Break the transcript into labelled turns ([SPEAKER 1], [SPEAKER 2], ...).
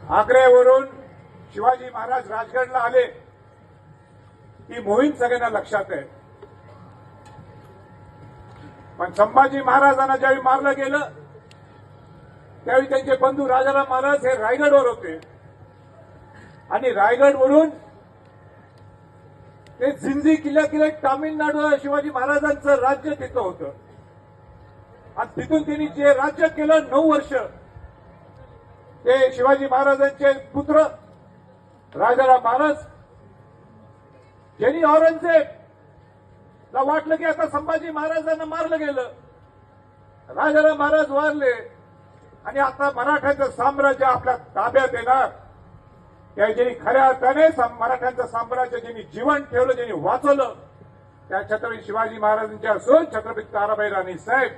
[SPEAKER 1] आग्र्यावरून शिवाजी महाराज राजगडला आले ही मोहीम सगळ्यांना लक्षात आहे. पण संभाजी महाराजांना ज्यावेळी मारलं गेलं त्यावेळी त्यांचे बंधू राजाराम महाराज हे रायगडवर होते आणि रायगडवरून ते जिंजी किल्ल्याकडे तामिळनाडू शिवाजी महाराजांचं राज्य तिथं होतं आणि तिथून त्यांनी जे राज्य केलं 9 वर्ष ते शिवाजी महाराजांचे पुत्र राजाराम महाराज ज्यांनी औरंगजेबला वाटलं की आता संभाजी महाराजांना मारलं गेलं, राजाराम महाराज वारले आणि आता मराठ्यांचं साम्राज्य आपल्या ताब्यात येणार, त्या ज्यांनी खऱ्या अर्थाने मराठ्यांचं साम्राज्य ज्यांनी जीवन ठेवलं, ज्यांनी वाचवलं त्या छत्रपती शिवाजी महाराजांच्या असून छत्रपती ताराबाई राणी साहेब